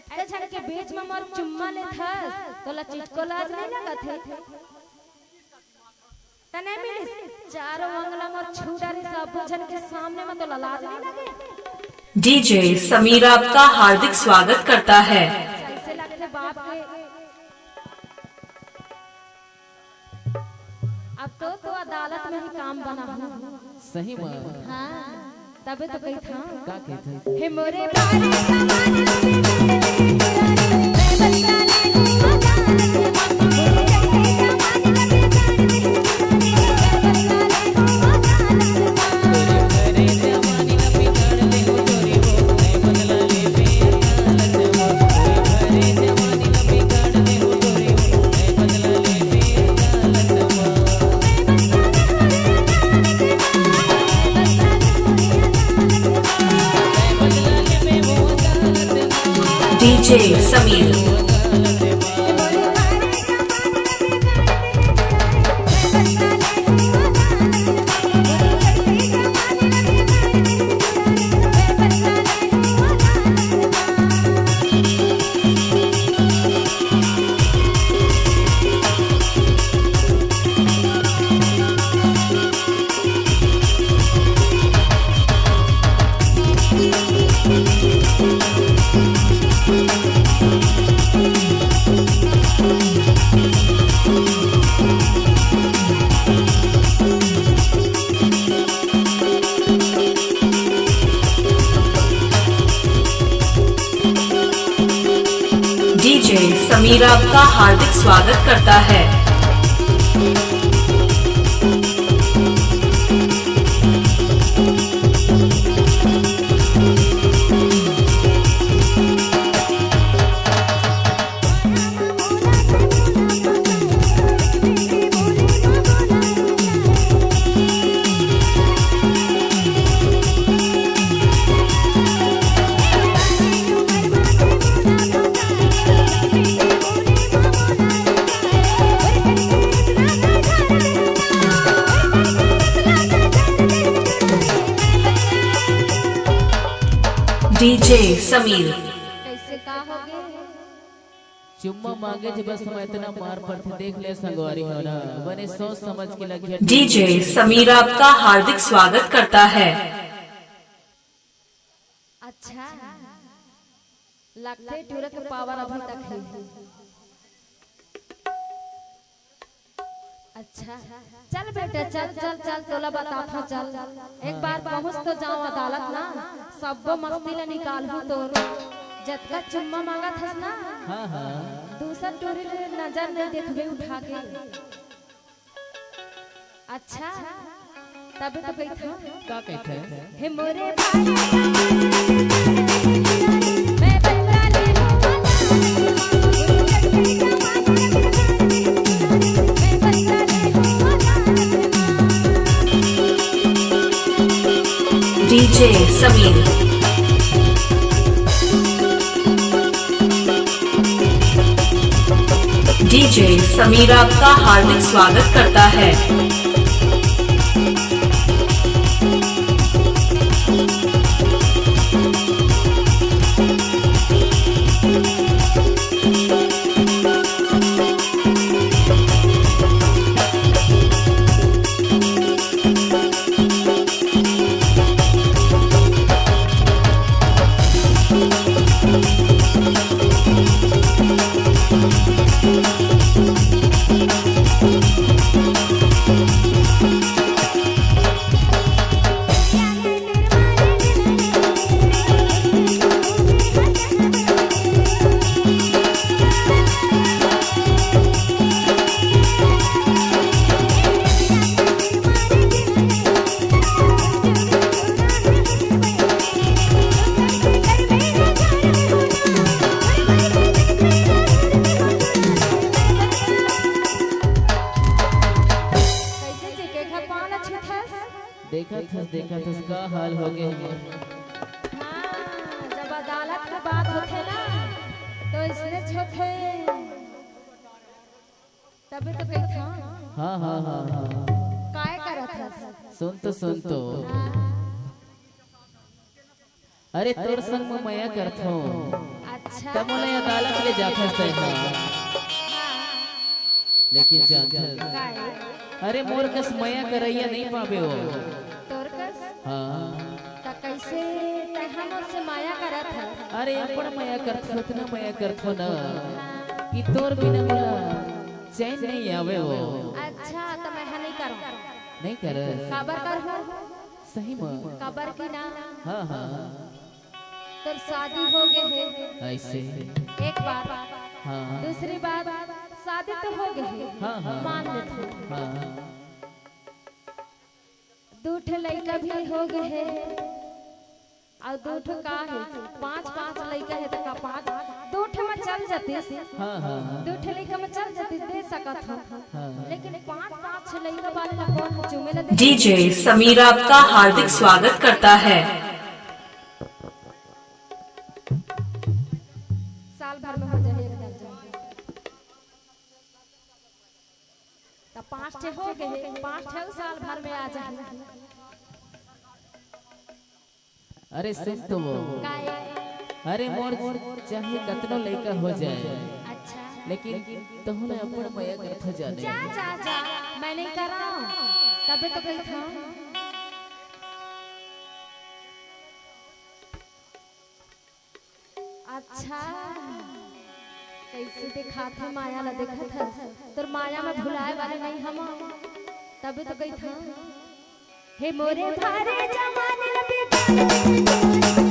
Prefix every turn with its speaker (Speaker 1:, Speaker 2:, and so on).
Speaker 1: एतके झन के बीच में मोर चुम्मा ले थस तोला चिटको लाज नहीं लगत है तने मिलिस चारों अंगला मोर छुडारी सब झन के सामने में तोला लाज नहीं लगे।
Speaker 2: डीजे समीर आपका हार्दिक स्वागत करता है।
Speaker 1: ऐसे लगते बाप के अब तो अदालत में ही काम बना हुआ
Speaker 3: सही में।
Speaker 1: हाँ तबे तो कही था
Speaker 3: का कहते
Speaker 1: हे मोरे बारे जमाने
Speaker 2: डीजे समीर डीजे समीर आपका हार्दिक स्वागत करता है। डीजे समीर
Speaker 1: कैसे का होगे
Speaker 3: चुम्मा मांगे जे बस हम इतना मार पड़ते देख ले संगवारी हो ना बने सोच समझ के लगे।
Speaker 2: डीजे समीर आपका हार्दिक स्वागत करता है।
Speaker 1: अच्छा लगते टूर के पावर अभी तक है। अच्छा चल बेटा चल चल चल तोला बताता चल एक बार पहुंच तो जाओ अदालत ना सबो मस्ती ले निकाल हूं तो जतका चुम्मा मांगा थस ना
Speaker 3: हां हां
Speaker 1: दूसरा टूरी ले नजर नहीं देखबे उठा के। अच्छा तब तो कही था
Speaker 3: का कहते हैं
Speaker 1: हे मोरे भाई मैं बंदा ले
Speaker 2: डीजे समीर डीजे समीर आपका हार्दिक स्वागत करता है।
Speaker 3: देखा था का हाल हो गया।
Speaker 1: हाँ, जब अदालत की बात होते ना तो इसने छोटे तभी तो कही था।
Speaker 3: हाँ हाँ हाँ हाँ
Speaker 1: काय करत हस
Speaker 3: सुन तो अरे तोर संग में मैं करत हूँ।
Speaker 1: अच्छा
Speaker 3: तब मोला अदालत ले जाता है लेकिन जानता
Speaker 1: काय
Speaker 3: अरे मोर कस मया करैया नहीं पावे हो
Speaker 1: तोर कस
Speaker 3: हाँ
Speaker 1: त कैसे ते हमर से माया करत है
Speaker 3: अरे अपन मया करथो इतना मया करथो ना कि तोर बिना मोला चैन नहीं आवे हो
Speaker 1: अच्छा तो मैं नहीं करूं
Speaker 3: नहीं कर
Speaker 1: खबर कर हो
Speaker 3: सही में
Speaker 1: खबर की ना
Speaker 3: हाँ हाँ
Speaker 1: तोर शादी हो गए है
Speaker 3: ऐसे
Speaker 1: एक बार
Speaker 3: हाँ
Speaker 1: दूसरी बात शादी तो हो गई है
Speaker 3: हाँ हाँ
Speaker 1: मान लेते
Speaker 3: हाँ
Speaker 1: दो ठे लड़का भी हो गए है और दो ठे का है पांच पांच लड़का है तो का पांच दो ठे में चल जाती
Speaker 3: हाँ हाँ
Speaker 1: दो ठे लड़का में चल जाती दे सकत हो लेकिन पांच पांच लड़का वाले ला कौन चुमे ला दे
Speaker 2: डीजे समीरा आपका हार्दिक स्वागत करता है।
Speaker 1: साल भर में हो जाए एक दर्जन तो पांच ठे हो गए पांच ठे साल भर में आ जाए
Speaker 3: अरे सुन तो वो
Speaker 1: काय
Speaker 3: अरे मोर चाहे कतनो लड़का हो जाए
Speaker 1: अच्छा
Speaker 3: लेकिन तहु ने अपन मया करथा जाने
Speaker 1: जा जा जा मैं नहीं कर रहा हूँ तबे तो कही था अच्छा कैसे देखा था माया ला देखा था तोर माया में भुलाए वाले नहीं हम तबे तो कही था हे मोरे धारे जमाने ला बेटा